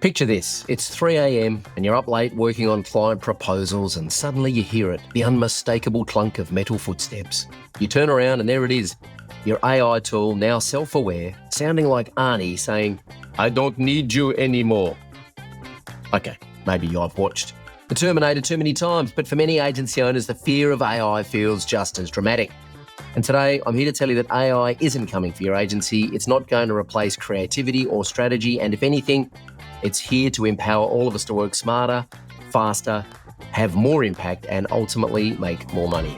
Picture this, it's 3 a.m. and you're up late working on client proposals and suddenly you hear it, the unmistakable clunk of metal footsteps. You turn around and there it is, your AI tool, now self-aware, sounding like Arnie saying, "I don't need you anymore." Okay, maybe you've watched The Terminator too many times, but for many agency owners, the fear of AI feels just as dramatic. And today, I'm here to tell you that AI isn't coming for your agency. It's not going to replace creativity or strategy. And if anything, it's here to empower all of us to work smarter, faster, have more impact, and ultimately make more money.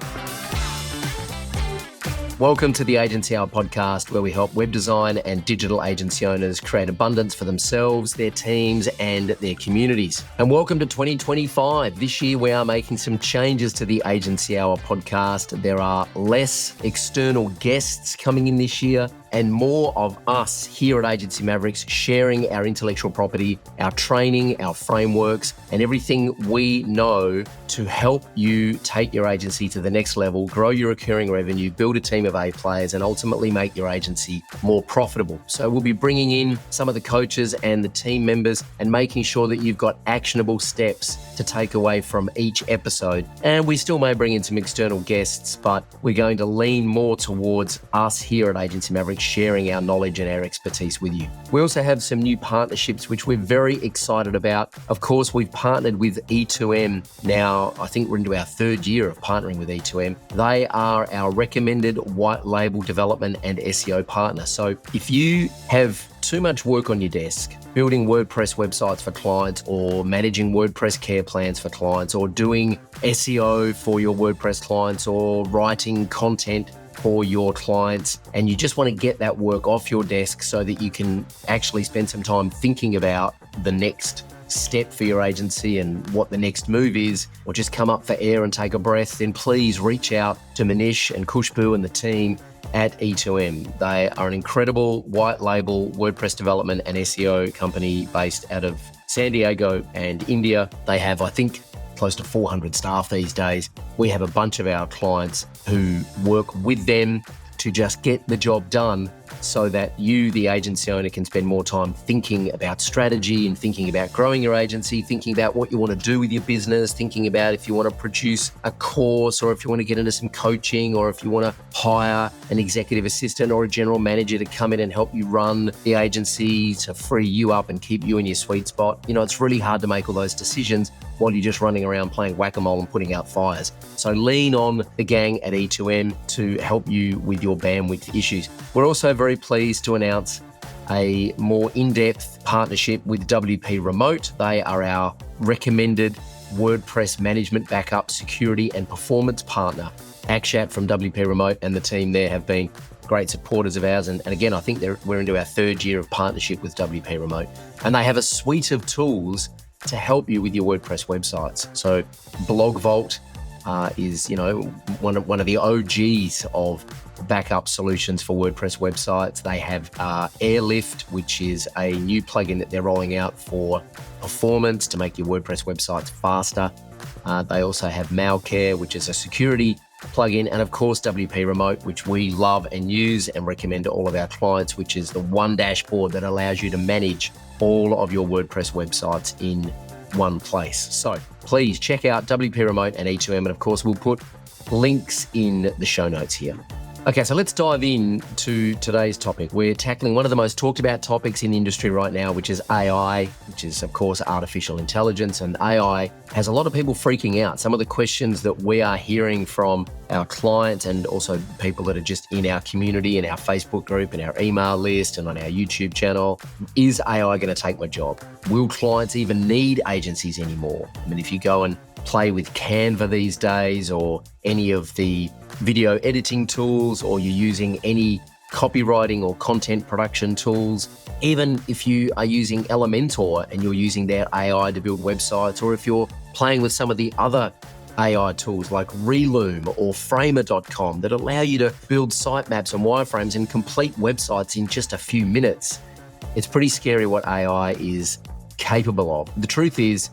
Welcome to the Agency Hour podcast, where we help web design and digital agency owners create abundance for themselves, their teams, and their communities. And welcome to 2025. This year, we are making some changes to the Agency Hour podcast. There are less external guests coming in this year and more of us here at Agency Mavericks sharing our intellectual property, our training, our frameworks, and everything we know to help you take your agency to the next level, grow your recurring revenue, build a team of A players, and ultimately make your agency more profitable. So we'll be bringing in some of the coaches and the team members and making sure that you've got actionable steps to take away from each episode. And we still may bring in some external guests, but we're going to lean more towards us here at Agency Mavericks sharing our knowledge and our expertise with you. We also have some new partnerships, which we're very excited about. Of course, we've partnered with E2M. Now, I think we're into our third year of partnering with E2M. They are our recommended white label development and SEO partner. So if you have too much work on your desk, building WordPress websites for clients or managing WordPress care plans for clients or doing SEO for your WordPress clients or writing content for your clients, and you just want to get that work off your desk so that you can actually spend some time thinking about the next step for your agency and what the next move is, or just come up for air and take a breath, then please reach out to Manish and Kushbu and the team at E2M. They are an incredible white label WordPress development and SEO company based out of San Diego and India. They have, I think, close to 400 staff these days. We have a bunch of our clients who work with them to just get the job done so that you, the agency owner, can spend more time thinking about strategy and thinking about growing your agency, thinking about what you want to do with your business, thinking about if you want to produce a course or if you want to get into some coaching or if you want to hire an executive assistant or a general manager to come in and help you run the agency to free you up and keep you in your sweet spot. You know, it's really hard to make all those decisions while you're just running around playing whack-a-mole and putting out fires. So lean on the gang at E2M to help you with your bandwidth issues. We're also very pleased to announce a more in-depth partnership with WP Remote. They are our recommended WordPress management, backup, security, and performance partner. Akshat from WP Remote and the team there have been great supporters of ours. And again, I think we're into our third year of partnership with WP Remote. And they have a suite of tools to help you with your WordPress websites. So Blog Vault is, one of the OGs of backup solutions for WordPress websites. They have Airlift, which is a new plugin that they're rolling out for performance to make your WordPress websites faster. They also have Malcare, which is a security plugin, and of course WP Remote, which we love and use and recommend to all of our clients, which is the one dashboard that allows you to manage all of your WordPress websites in one place. So please check out WP Remote and E2M, and of course we'll put links in the show notes here. Okay, so let's dive in to today's topic. We're tackling one of the most talked about topics in the industry right now, which is AI, which is, of course, artificial intelligence. And AI has a lot of people freaking out. Some of the questions that we are hearing from our clients and also people that are just in our community, in our Facebook group, in our email list, and on our YouTube channel, is AI going to take my job? Will clients even need agencies anymore? I mean, if you go and play with Canva these days or any of the video editing tools, or you're using any copywriting or content production tools, even if you are using Elementor and you're using their AI to build websites, or if you're playing with some of the other AI tools like Reloom or Framer.com that allow you to build sitemaps and wireframes and complete websites in just a few minutes, it's pretty scary what AI is capable of. The truth is,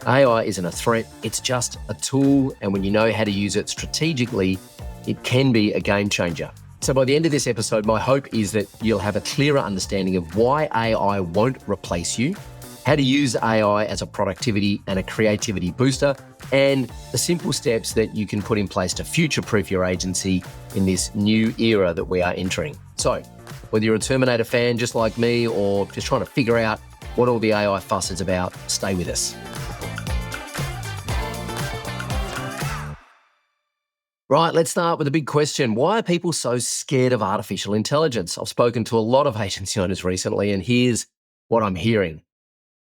AI isn't a threat, it's just a tool, and when you know how to use it strategically, it can be a game changer. So by the end of this episode, my hope is that you'll have a clearer understanding of why AI won't replace you, how to use AI as a productivity and a creativity booster, and the simple steps that you can put in place to future-proof your agency in this new era that we are entering. So, whether you're a Terminator fan just like me or just trying to figure out what all the AI fuss is about, stay with us. Right, let's start with a big question. Why are people so scared of artificial intelligence? I've spoken to a lot of agency owners recently, and here's what I'm hearing.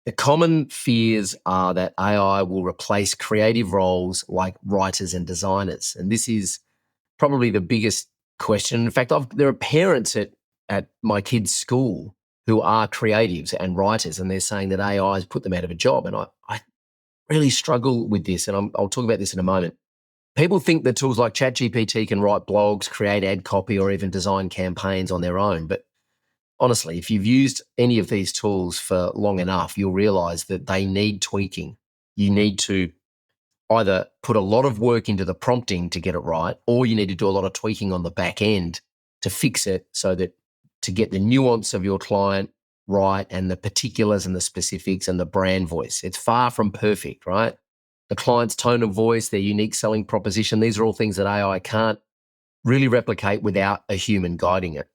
The common fears are that AI will replace creative roles like writers and designers. And this is probably the biggest question. In fact, there are parents at my kids' school who are creatives and writers, and they're saying that AI has put them out of a job. And I really struggle with this, and I'll talk about this in a moment. People think that tools like ChatGPT can write blogs, create ad copy, or even design campaigns on their own. But honestly, if you've used any of these tools for long enough, you'll realize that they need tweaking. You need to either put a lot of work into the prompting to get it right, or you need to do a lot of tweaking on the back end to fix it so that to get the nuance of your client right and the particulars and the specifics and the brand voice. It's far from perfect, right? The client's tone of voice, their unique selling proposition, these are all things that AI can't really replicate without a human guiding it.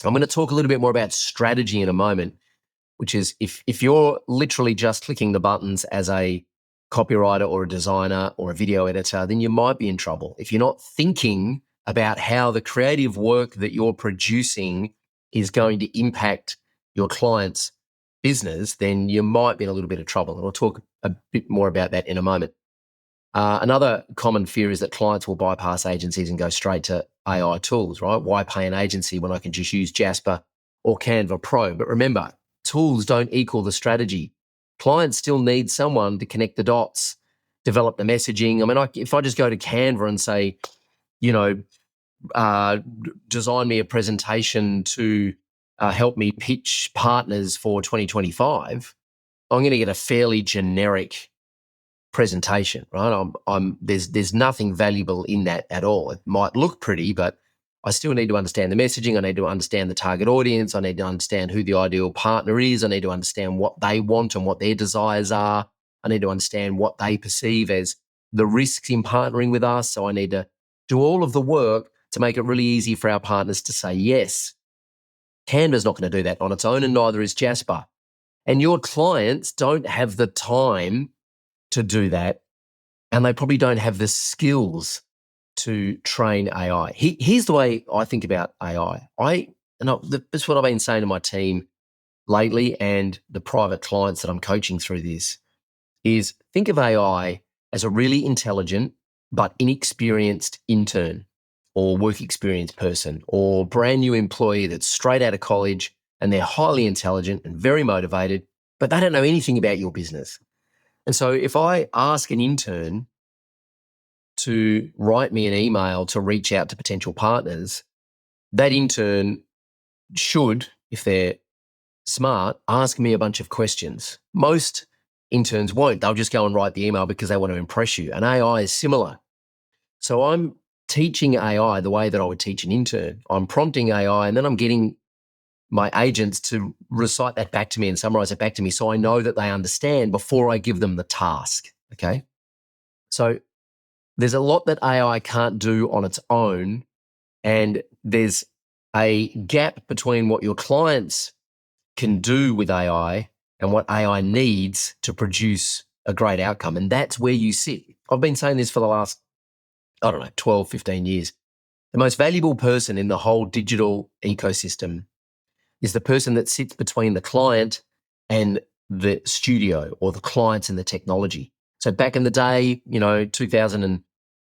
I'm going to talk a little bit more about strategy in a moment, which is if you're literally just clicking the buttons as a copywriter or a designer or a video editor, then you might be in trouble. If you're not thinking about how the creative work that you're producing is going to impact your client's business, then you might be in a little bit of trouble. And I'll talk a bit more about that in a moment. Another common fear is that clients will bypass agencies and go straight to AI tools, right? Why pay an agency when I can just use Jasper or Canva Pro? But remember, tools don't equal the strategy. Clients still need someone to connect the dots, develop the messaging. I mean, if I just go to Canva and say, you know, design me a presentation to help me pitch partners for 2025, I'm going to get a fairly generic presentation, right? There's nothing valuable in that at all. It might look pretty, but I still need to understand the messaging. I need to understand the target audience. I need to understand who the ideal partner is. I need to understand what they want and what their desires are. I need to understand what they perceive as the risks in partnering with us. So I need to do all of the work to make it really easy for our partners to say yes. Canva's not going to do that on its own, and neither is Jasper. And your clients don't have the time to do that, and they probably don't have the skills to train AI. Here's the way I think about AI. That's what I've been saying to my team lately and the private clients that I'm coaching through this is think of AI as a really intelligent but inexperienced intern or work experience person or brand new employee that's straight out of college and they're highly intelligent and very motivated, but they don't know anything about your business. And so if I ask an intern to write me an email to reach out to potential partners, that intern should, if they're smart, ask me a bunch of questions. Most interns won't. They'll just go and write the email because they want to impress you. And AI is similar. So I'm teaching AI the way that I would teach an intern. I'm prompting AI and then I'm getting my agents to recite that back to me and summarize it back to me so I know that they understand before I give them the task, okay? So there's a lot that AI can't do on its own, and there's a gap between what your clients can do with AI and what AI needs to produce a great outcome, and that's where you sit. I've been saying this for the last, 12, 15 years. The most valuable person in the whole digital ecosystem is the person that sits between the client and the studio or the clients and the technology. So back in the day, 2000 and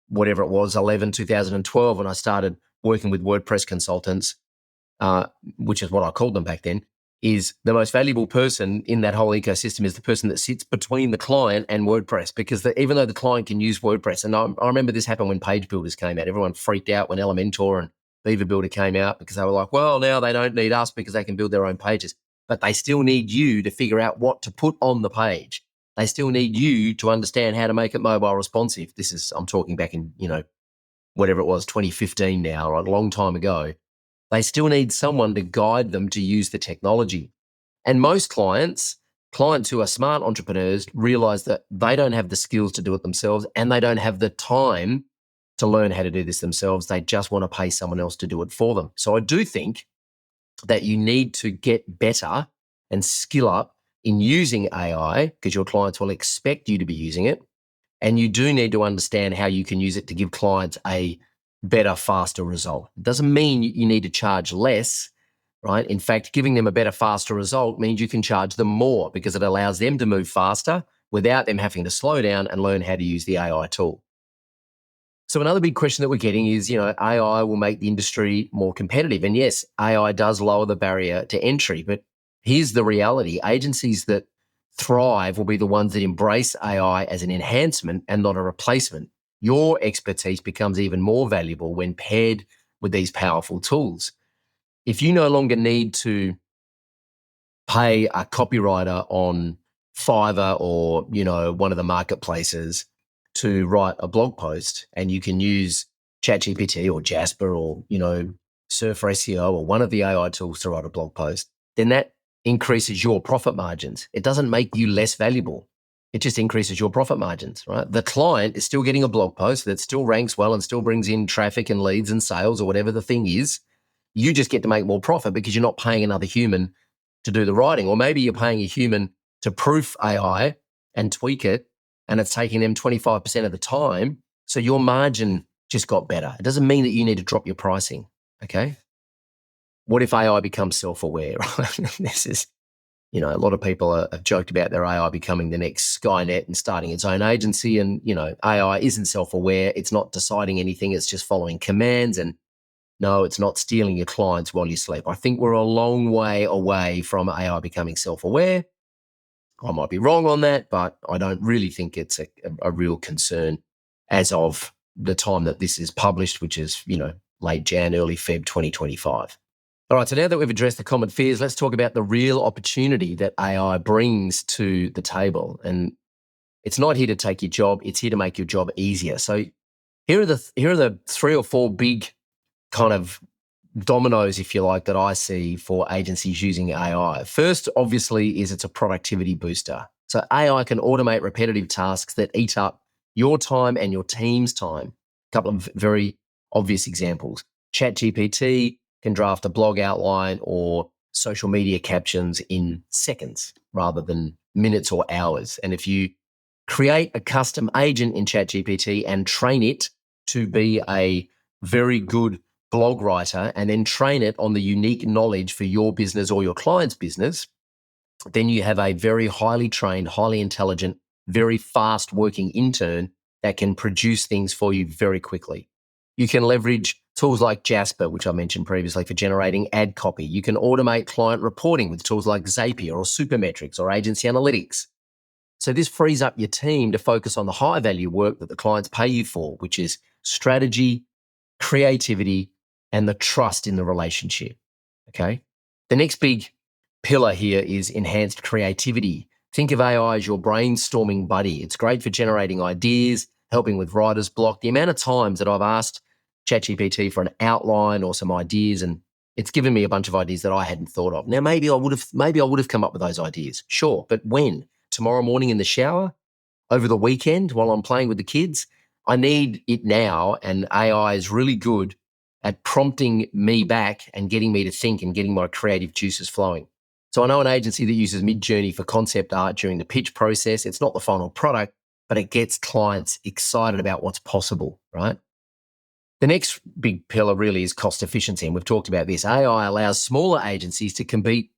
whatever it was, 2012, when I started working with WordPress consultants, which is what I called them back then, is the most valuable person in that whole ecosystem is the person that sits between the client and WordPress, because even though the client can use WordPress, and I remember this happened when page builders came out. Everyone freaked out when Elementor and Beaver Builder came out because they were like, well, now they don't need us because they can build their own pages. But they still need you to figure out what to put on the page. They still need you to understand how to make it mobile responsive. I'm talking back in, whatever it was, 2015 now, right, a long time ago. They still need someone to guide them to use the technology. And most clients Clients who are smart entrepreneurs realize that they don't have the skills to do it themselves and they don't have the time to learn how to do this themselves. They just want to pay someone else to do it for them. So I do think that you need to get better and skill up in using AI because your clients will expect you to be using it. And you do need to understand how you can use it to give clients a better, faster result. It doesn't mean you need to charge less, right? In fact, giving them a better, faster result means you can charge them more because it allows them to move faster without them having to slow down and learn how to use the AI tool. So another big question that we're getting is, AI will make the industry more competitive. And yes, AI does lower the barrier to entry, but here's the reality. Agencies that thrive will be the ones that embrace AI as an enhancement and not a replacement. Your expertise becomes even more valuable when paired with these powerful tools. If you no longer need to pay a copywriter on Fiverr or, one of the marketplaces to write a blog post and you can use ChatGPT or Jasper or, Surf for SEO or one of the AI tools to write a blog post, then that increases your profit margins. It doesn't make you less valuable. It just increases your profit margins, right? The client is still getting a blog post that still ranks well and still brings in traffic and leads and sales or whatever the thing is. You just get to make more profit because you're not paying another human to do the writing. Or maybe you're paying a human to proof AI and tweak it, and it's taking them 25% of the time. So your margin just got better. It doesn't mean that you need to drop your pricing, okay? What if AI becomes self-aware? This is, a lot of people have joked about their AI becoming the next Skynet and starting its own agency. And, AI isn't self-aware. It's not deciding anything. It's just following commands. And no, it's not stealing your clients while you sleep. I think we're a long way away from AI becoming self-aware. I might be wrong on that, but I don't really think it's a real concern as of the time that this is published, which is, late Jan, early Feb 2025. All right, so now that we've addressed the common fears, let's talk about the real opportunity that AI brings to the table. And it's not here to take your job, it's here to make your job easier. So here are the 3 or 4 big kind of dominoes, if you like, that I see for agencies using AI. First, obviously, is it's a productivity booster. So AI can automate repetitive tasks that eat up your time and your team's time. A couple of very obvious examples. ChatGPT can draft a blog outline or social media captions in seconds rather than minutes or hours. And if you create a custom agent in ChatGPT and train it to be a very good blog writer and then train it on the unique knowledge for your business or your client's business, then you have a very highly trained, highly intelligent, very fast working intern that can produce things for you very quickly. You can leverage tools like Jasper, which I mentioned previously, for generating ad copy. You can automate client reporting with tools like Zapier or Supermetrics or Agency Analytics. So this frees up your team to focus on the high value work that the clients pay you for, which is strategy, creativity, and the trust in the relationship. Okay. The next big pillar here is enhanced creativity. Think of AI as your brainstorming buddy. It's great for generating ideas, helping with writer's block. The amount of times that I've asked ChatGPT for an outline or some ideas, and it's given me a bunch of ideas that I hadn't thought of. Now, maybe I would have come up with those ideas. Sure. But when? Tomorrow morning in the shower? Over the weekend while I'm playing with the kids? I need it now, and AI is really good at prompting me back and getting me to think and getting my creative juices flowing. So I know an agency that uses Midjourney for concept art during the pitch process. It's not the final product, but it gets clients excited about what's possible, right? The next big pillar really is cost efficiency, and we've talked about this. AI allows smaller agencies to compete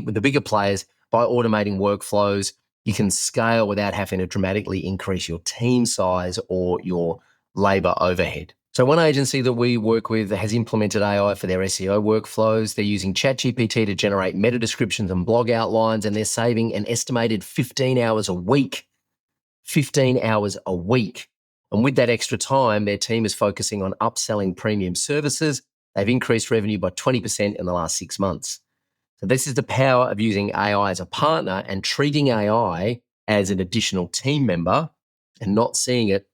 with the bigger players by automating workflows. You can scale without having to dramatically increase your team size or your labor overhead. So one agency that we work with has implemented AI for their SEO workflows. They're using ChatGPT to generate meta descriptions and blog outlines, and they're saving an estimated 15 hours a week. 15 hours a week. And with that extra time, their team is focusing on upselling premium services. They've increased revenue by 20% in the last 6 months. So this is the power of using AI as a partner and treating AI as an additional team member and not seeing it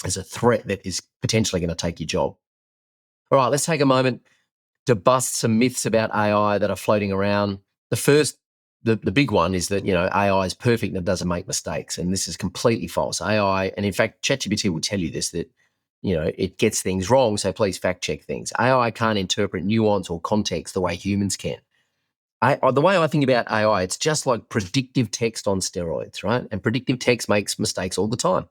as a threat that is potentially going to take your job. All right, let's take a moment to bust some myths about AI that are floating around. The first the big one is that, AI is perfect and it doesn't make mistakes. And this is completely false. AI, and in fact, ChatGPT will tell you this, that, it gets things wrong. So please fact check things. AI can't interpret nuance or context the way humans can. The way I think about AI, it's just like predictive text on steroids, right? And predictive text makes mistakes all the time.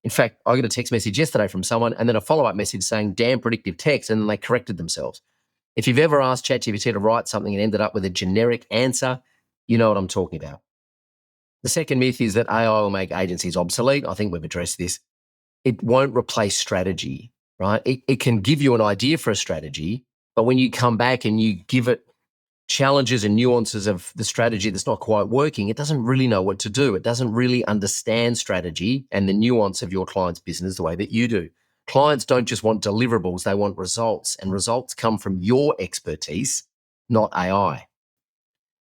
In fact, I got a text message yesterday from someone and then a follow-up message saying, damn predictive text, and then they corrected themselves. If you've ever asked ChatGPT to write something and ended up with a generic answer, you know what I'm talking about. The second myth is that AI will make agencies obsolete. I think we've addressed this. It won't replace strategy, right? It can give you an idea for a strategy, but when you come back and you give it challenges and nuances of the strategy that's not quite working, it doesn't really know what to do. It doesn't really understand strategy and the nuance of your client's business the way that you do. Clients don't just want deliverables, they want results, and results come from your expertise, not AI.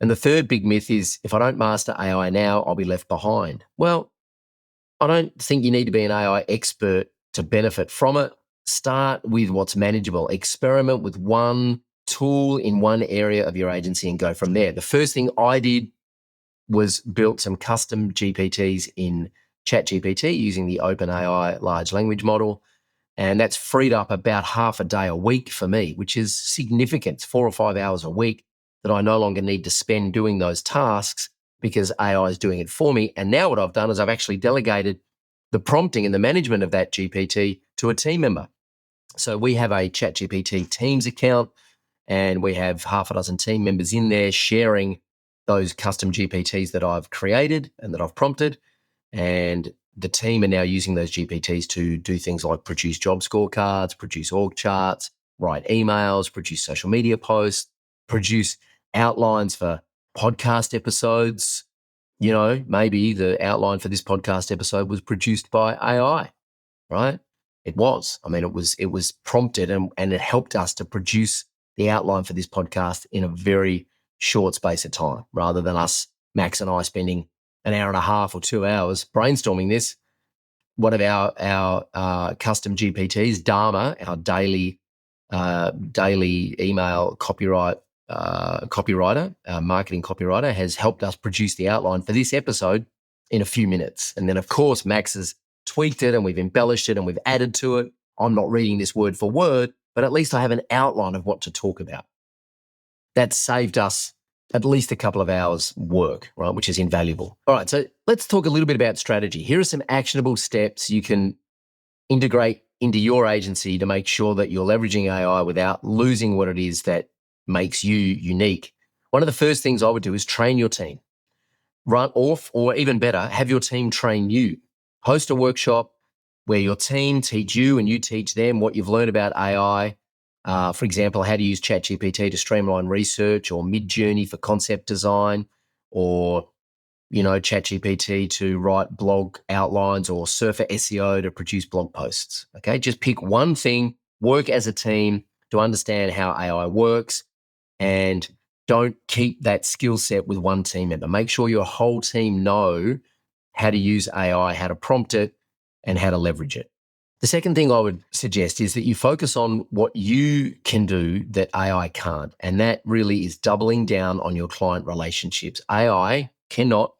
And the third big myth is, if I don't master AI now, I'll be left behind. Well, I don't think you need to be an AI expert to benefit from it. Start with what's manageable. Experiment with one tool in one area of your agency and go from there. The first thing I did was built some custom GPTs in ChatGPT using the OpenAI large language model. And that's freed up about half a day a week for me, which is significant. It's 4 or 5 hours a week that I no longer need to spend doing those tasks because AI is doing it for me. And now what I've done is I've actually delegated the prompting and the management of that GPT to a team member. So we have a ChatGPT Teams account and we have half a dozen team members in there sharing those custom GPTs that I've created and that I've prompted. And the team are now using those GPTs to do things like produce job scorecards, produce org charts, write emails, produce social media posts, produce outlines for podcast episodes. Maybe the outline for this podcast episode was produced by AI, right? It was. I mean, it was prompted and it helped us to produce the outline for this podcast in a very short space of time, rather than us, Max and I, spending an hour and a half or 2 hours brainstorming this. One of our custom GPTs, Dharma, our daily email copywriter, marketing copywriter, has helped us produce the outline for this episode in a few minutes. And then, of course, Max has tweaked it and we've embellished it and we've added to it. I'm not reading this word for word, but at least I have an outline of what to talk about. That saved us at least a couple of hours work, right, which is invaluable. All right, so let's talk a little bit about strategy. Here are some actionable steps you can integrate into your agency to make sure that you're leveraging AI without losing what it is that makes you unique. One of the first things I would do is train your team. Run off, or even better, have your team train you. Host a workshop where your team teach you and you teach them what you've learned about AI. For example, how to use ChatGPT to streamline research, or Midjourney for concept design, or ChatGPT to write blog outlines, or Surfer SEO to produce blog posts. Okay, just pick one thing, work as a team to understand how AI works, and don't keep that skill set with one team member. Make sure your whole team know how to use AI, how to prompt it, and how to leverage it. The second thing I would suggest is that you focus on what you can do that AI can't, and that really is doubling down on your client relationships. AI cannot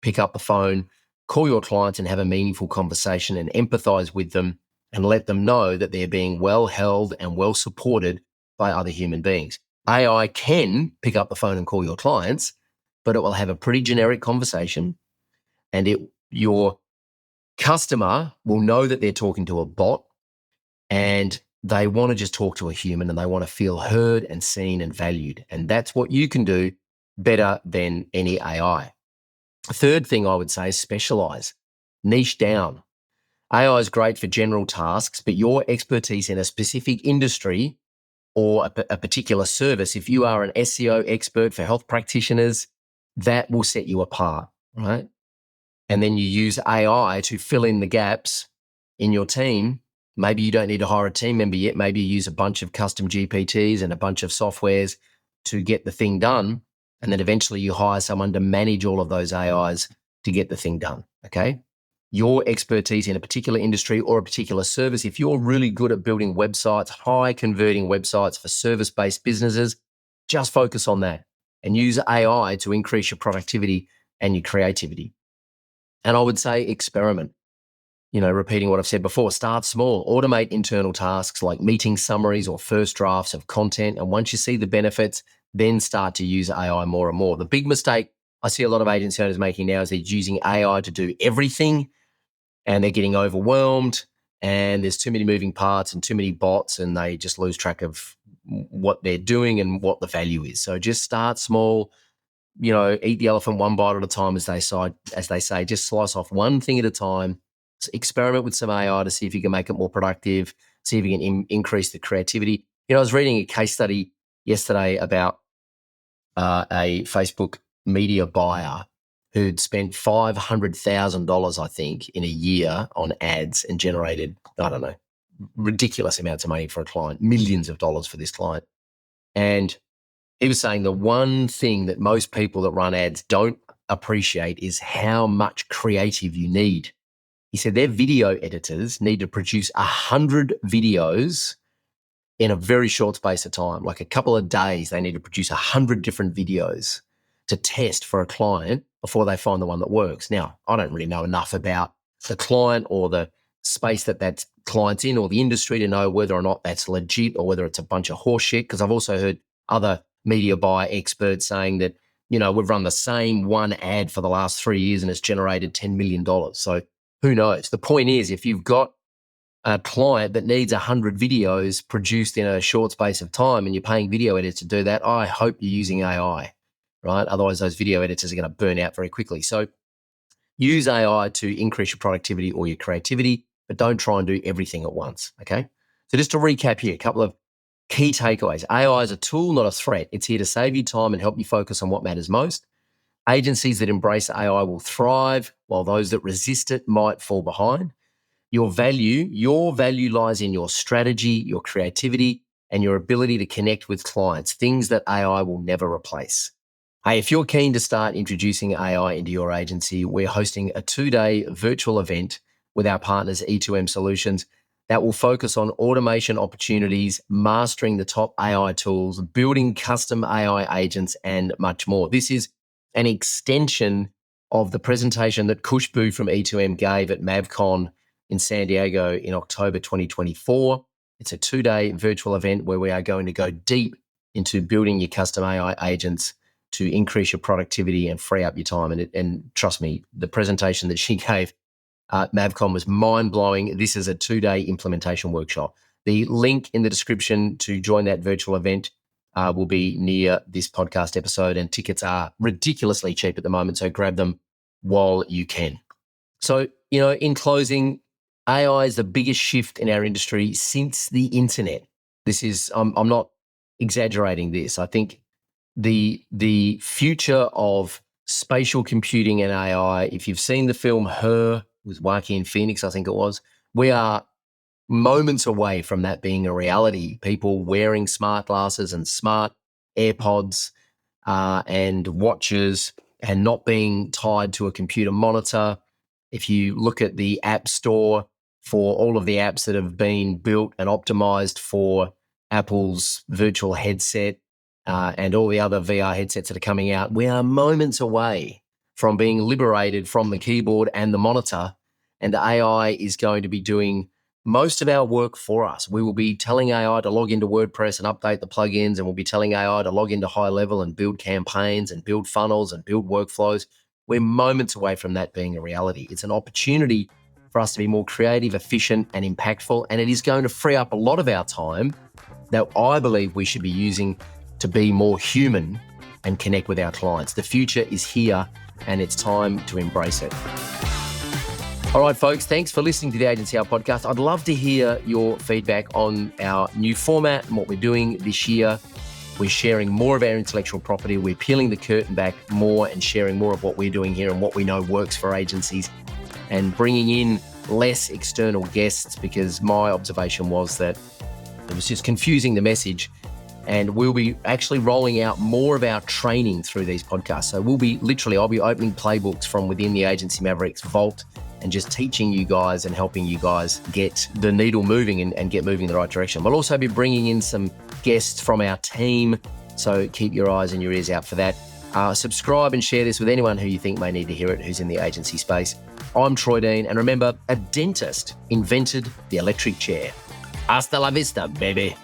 pick up the phone, call your clients and have a meaningful conversation and empathize with them and let them know that they're being well held and well supported by other human beings. AI can pick up the phone and call your clients, but it will have a pretty generic conversation, and your customer will know that they're talking to a bot, and they want to just talk to a human and they want to feel heard and seen and valued. And that's what you can do better than any AI. Third thing I would say is specialize, niche down. AI is great for general tasks, but your expertise in a specific industry or a particular service, if you are an SEO expert for health practitioners, that will set you apart, right? And then you use AI to fill in the gaps in your team. Maybe you don't need to hire a team member yet. Maybe you use a bunch of custom GPTs and a bunch of softwares to get the thing done. And then eventually you hire someone to manage all of those AIs to get the thing done, okay? Your expertise in a particular industry or a particular service, if you're really good at building websites, high converting websites for service-based businesses, just focus on that and use AI to increase your productivity and your creativity. And I would say experiment. Repeating what I've said before, start small, automate internal tasks like meeting summaries or first drafts of content. And once you see the benefits, then start to use AI more and more. The big mistake I see a lot of agency owners making now is they're using AI to do everything and they're getting overwhelmed and there's too many moving parts and too many bots and they just lose track of what they're doing and what the value is. So just start small, eat the elephant one bite at a time, as they say, just slice off one thing at a time. Experiment with some AI to see if you can make it more productive, see if you can increase the creativity. I was reading a case study yesterday about a Facebook media buyer who'd spent $500,000, I think, in a year on ads and generated, I don't know, ridiculous amounts of money for a client, millions of dollars for this client. And he was saying the one thing that most people that run ads don't appreciate is how much creative you need. He said their video editors need to produce 100 videos in a very short space of time, like a couple of days. They need to produce 100 different videos to test for a client before they find the one that works. Now, I don't really know enough about the client or the space that client's in or the industry to know whether or not that's legit or whether it's a bunch of horse shit, because I've also heard other media buyer experts saying that, we've run the same one ad for the last 3 years and it's generated $10 million. So who knows? The point is, if you've got a client that needs 100 videos produced in a short space of time and you're paying video editors to do that, I hope you're using AI, right? Otherwise, those video editors are going to burn out very quickly. So use AI to increase your productivity or your creativity, but don't try and do everything at once, okay? So just to recap here, a couple of key takeaways. AI is a tool, not a threat. It's here to save you time and help you focus on what matters most. Agencies that embrace AI will thrive, while those that resist it might fall behind. Your value lies in your strategy, your creativity, and your ability to connect with clients, things that AI will never replace. Hey, if you're keen to start introducing AI into your agency, we're hosting a 2-day virtual event with our partners E2M Solutions that will focus on automation opportunities, mastering the top AI tools, building custom AI agents, and much more. This is an extension of the presentation that Kushbu from E2M gave at MavCon in San Diego in October 2024. It's a 2-day virtual event where we are going to go deep into building your custom AI agents to increase your productivity and free up your time. And trust me, the presentation that she gave at MavCon was mind-blowing. This is a 2-day implementation workshop. The link in the description to join that virtual event will be near this podcast episode, and tickets are ridiculously cheap at the moment, so grab them while you can. So, in closing, AI is the biggest shift in our industry since the internet. This is, I'm not exaggerating this. I think the future of spatial computing and AI, if you've seen the film Her with Joaquin Phoenix, I think it was, we are moments away from that being a reality. People wearing smart glasses and smart AirPods and watches and not being tied to a computer monitor. If you look at the App Store for all of the apps that have been built and optimized for Apple's virtual headset and all the other VR headsets that are coming out, we are moments away from being liberated from the keyboard and the monitor, and AI is going to be doing most of our work for us. We will be telling AI to log into WordPress and update the plugins, and we'll be telling AI to log into High Level and build campaigns and build funnels and build workflows. We're moments away from that being a reality. It's an opportunity for us to be more creative, efficient, and impactful, and it is going to free up a lot of our time that I believe we should be using to be more human and connect with our clients. The future is here, and it's time to embrace it. All right, folks, thanks for listening to the Agency Hour podcast. I'd love to hear your feedback on our new format and what we're doing this year. We're sharing more of our intellectual property. We're peeling the curtain back more and sharing more of what we're doing here and what we know works for agencies, and bringing in less external guests, because my observation was that it was just confusing the message. And we'll be actually rolling out more of our training through these podcasts. So I'll be opening playbooks from within the Agency Mavericks vault and just teaching you guys and helping you guys get the needle moving and get moving in the right direction. We'll also be bringing in some guests from our team So keep your eyes and your ears out for that. Subscribe and share this with anyone who you think may need to hear it, who's in the agency space. I'm Troy Dean, and remember, a dentist invented the electric chair. Hasta la vista, baby.